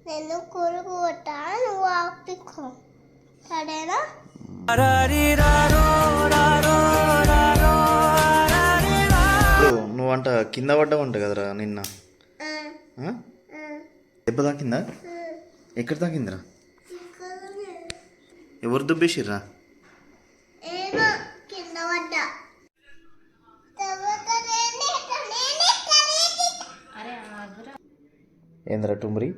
నేను కొరుకుతా నువ్వు ఆపుకో సరేనా. ఇప్పుడు నువ్వు అంట కింద పడ్డావంట కదరా నిన్న. దెబ్బ తాకిందా? ఎక్కడ తాకిందిరా? ఎవరు దుబ్బేసిర్రా? ఏంద్రా టుమ్రి?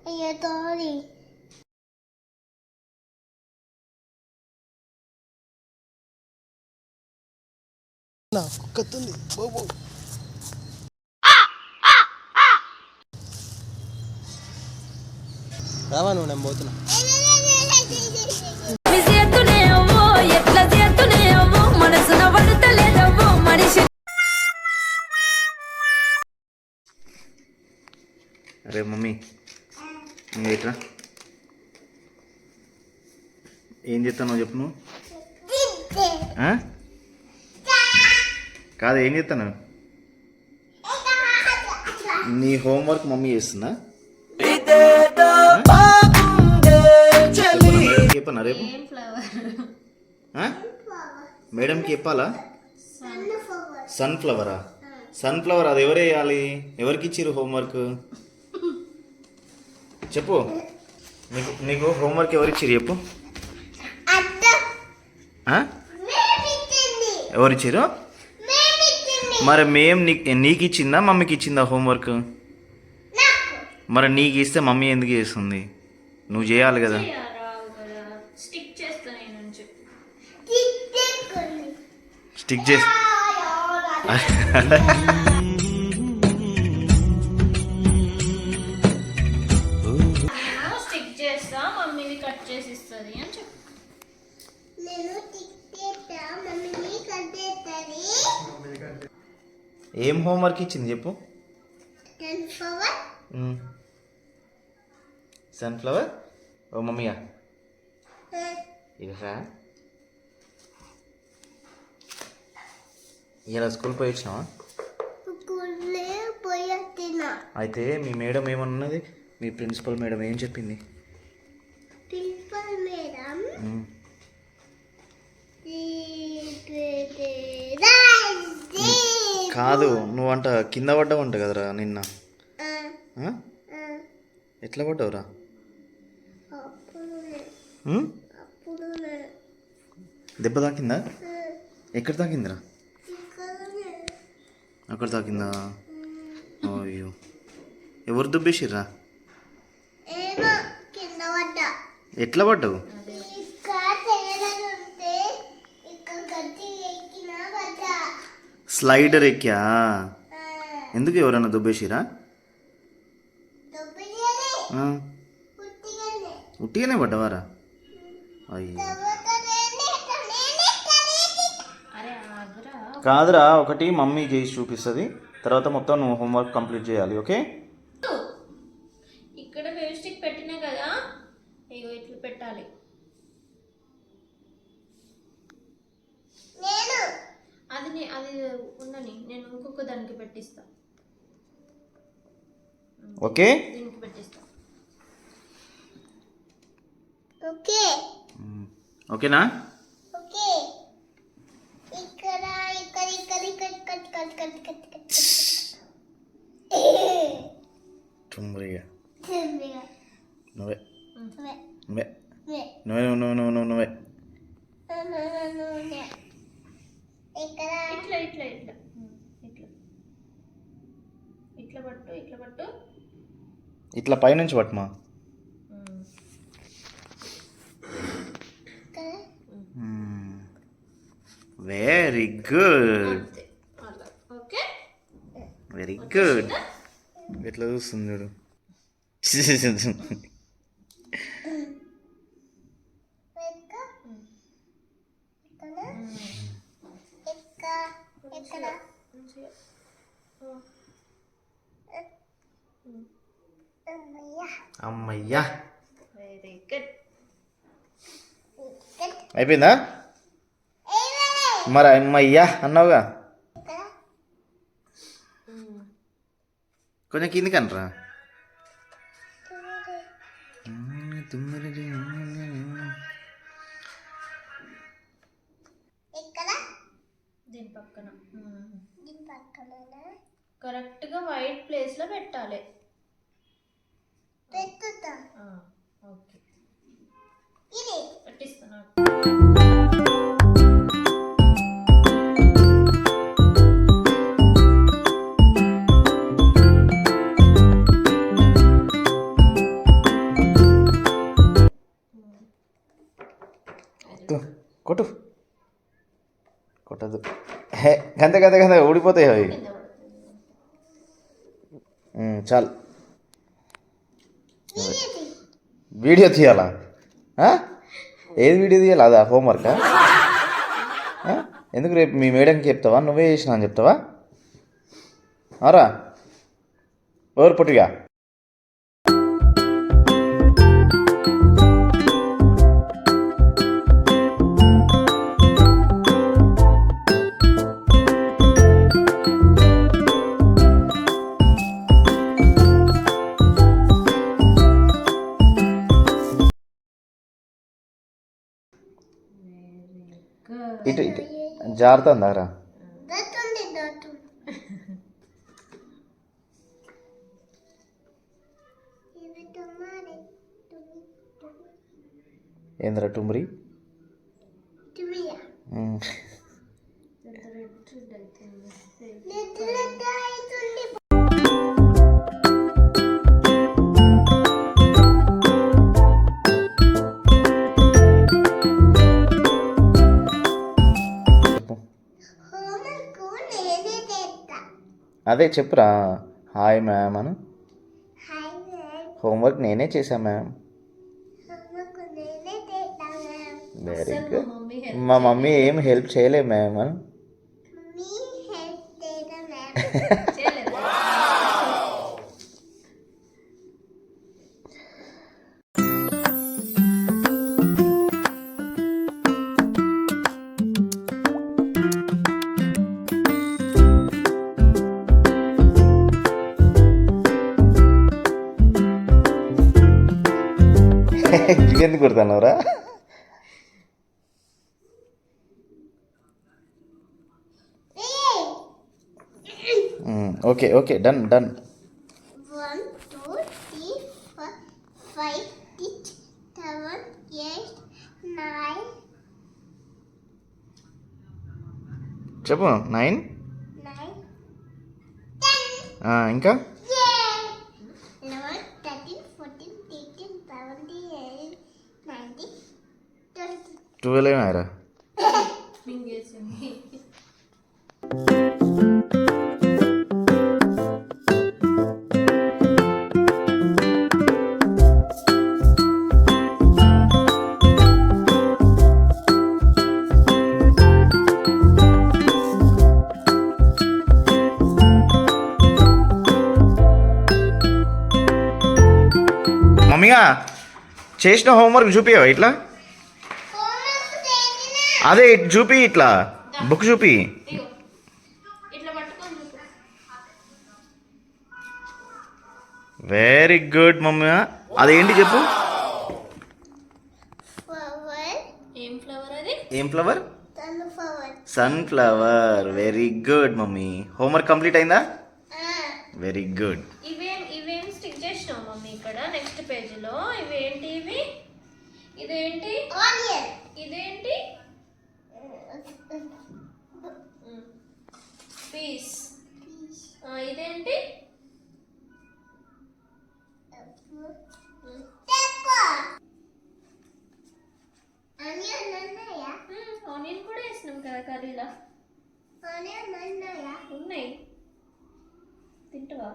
అయ్యో తోడి కుక్కతుంది బాబు. రావా నువ్వు, నేను పోతున్నా. అరే మమ్మీ ఎట్రా ఏం చేస్తానో చెప్పు నువ్వు. కాదు ఏం చేస్తాను? నీ హోంవర్క్ మమ్మీ చేస్తుందా? చెప్పనా రేపు మేడంకి చెప్పాలా? సన్ఫ్లవరా? సన్ఫ్లవర్ అది ఎవరు వేయాలి? ఎవరికి ఇచ్చిర్రు హోంవర్క్ చెప్పు. నీకు హోంవర్క్ ఎవరు ఇచ్చిర్రు చెప్పు. ఎవరు ఇచ్చిర్రు? మరి నీకు ఇచ్చిందా మమ్మీకి ఇచ్చిందా హోంవర్క్? మరి నీకు ఇస్తే మమ్మీ ఎందుకు చేస్తుంది? నువ్వు చేయాలి కదా. స్టిక్ చేసి ఏం హోంవర్క్ ఇచ్చింది చెప్పు. సన్ఫ్లవర్ ఓ మమ్మీయా ఇరా ఇలా స్కూల్ పోయి వచ్చినావా? అయితే మీ మేడం ఏమన్నది? మీ ప్రిన్సిపల్ మేడం ఏం చెప్పింది? కాదు నువ్వు అంట కింద పడ్డావంట కదరా నిన్న. ఎట్లా పడ్డావురా? దెబ్బ తాకిందా? ఎక్కడ తాకిందిరా? అక్కడ తాకిందా? అయ్యో ఎవరు దుబ్బేసిర్రా? ఎట్లా పడ్డావు? స్లైడర్ ఎక్కా? ఎందుకు ఎవరన్నా దుబ్బేసిరా? ఉట్టిగానే పడ్డవారా? అయ్యో కాదురా, ఒకటి మమ్మీ చేసి చూపిస్తుంది, తర్వాత మొత్తం నువ్వు హోంవర్క్ కంప్లీట్ చేయాలి. ఓకే? ఇక్కడ ఫెవిస్టిక్ స్టిక్ పెట్టినా కదా, ఇగో ఇట్లా పెట్టాలి. అది ఉండని, నేను ఇంకొక దానికి పెట్టిస్తా. ఓకే దీనికి పెట్టిస్తా. ఓకే ఓకేనా? ఓకే. ఇక్కడ ఇక్కడ ఇక్కడ ఇక్కడ cut cut cut cut cut టుమ్రియా నువ్వే నువ్వే నువ్వే నువ్వే నువ్వు నువ్వు నువ్వు నువ్వే ఇట్లా ఇట్లా ఇట్లా ఇట్లా ఇట్లా పట్టు, ఇట్లా పట్టు, ఇట్లా పైనుంచి పట్టుమా. Very good, very good. ఎట్లా చూస్తుంది చూడు. అమ్మయ్యా అయిపోయిందా? మరి అమ్మయ్యా అన్నావుగా. కొంచెం కిందికి అనరా. దీని పక్కన కరెక్ట్గా వైట్ ప్లేస్లో పెట్టాలి. ఓకే పెట్టిస్తాను. కొట్టు కొట్టదు. హే గంత గంత గంత ఊడిపోతాయి అవి. చాలు. వీడియో తీయాలా? ఏది వీడియో తీయాలి? అదా హోంవర్కా? ఎందుకు రేపు మీ మేడంకి చెప్తావా? నువ్వే చేసినా అని చెప్తావా? అరా ఎవరు పొట్టిగా? ఇటు ఇటు జారుతుందారా? ఏంద్రా టుమ్రి? అదే చెప్పురా. హాయ్ మ్యామ్ అను. హోంవర్క్ నేనే చేశా మ్యామ్. Very good. మా మమ్మీ ఏం హెల్ప్ చేయలే మ్యామ్ అను. ఎందుకు కొడుతున్నావురా? Okay okay done done. 1 2 3 4 5 6 7 8 9. చెప్పు. 9 10. ఇంకా 11 13 14 15 17 18 19 20. 12 ఏమారా? మమ్మీగా చేసిన హోంవర్క్ చూపియవా ఇట్లా? అదే చూపి, ఇట్లా బుక్ చూపి. ఇట్లా పట్టుకొని చూపు. Very good mummy. అదేంటి చెప్పు. ఏం ఫ్లవర్ అది? ఏం flower? Sunflower. Sunflower. Very good mummy. Homework complete అయిందా? Very good. ఇవేం స్టిక్ చేసినావు మమ్మీ ఇక్కడ నెక్స్ట్ పేజీలో? ఇవేంటి ఇవి? ఇదేంటి? Onion. ఇదేంటి? పీస్. ఇదేంటి? Pepper. Onion ఉన్నాయా? ఆనియన్ కూడా వేసినాం కదా కర్రీలో. Onion ఉన్నాయా? ఉన్నాయి. తింటావా?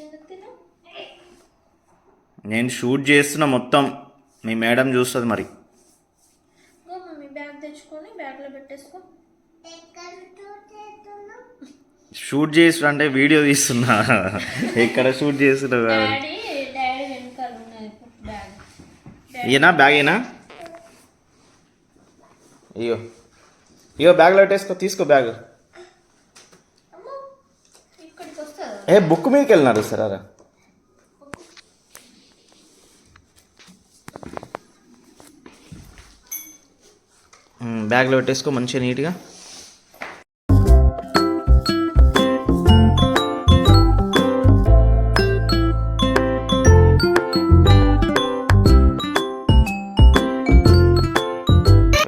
ఎందుకు తిను? నేను షూట్ చేస్తున్నా మొత్తం. మీ మేడం చూస్తుంది మరి. మమ్మీ బ్యాగ్ తెచ్చుకొని బ్యాగ్లో పెట్టేసుకో. షూట్ చేస్తున్నా అంటే వీడియో తీస్తున్నా. ఎక్కడ షూట్ చేస్తున్నావు? డాడీ వెనకాల ఉన్నది బ్యాగ్. ఏనా బ్యాగ్ ఏనా? ఇగో ఇగో బ్యాగ్లో పెట్టేసుకో, తీసుకో బ్యాగ్. ఇక్కడికి వస్తుందా? ఏ బుక్ మీదకి వెళ్ళినారు సరే. బ్యాగ్లో పెట్టేసుకో మంచిగా నీట్గా.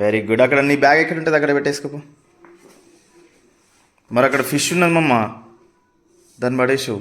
Very good. అక్కడ నీ బ్యాగ్ ఎక్కడ ఉంటుంది అక్కడ పెట్టేసుకోపో. మరి అక్కడ ఫిష్ ఉన్నది మమ్మ, దాన్ని పడేసావు.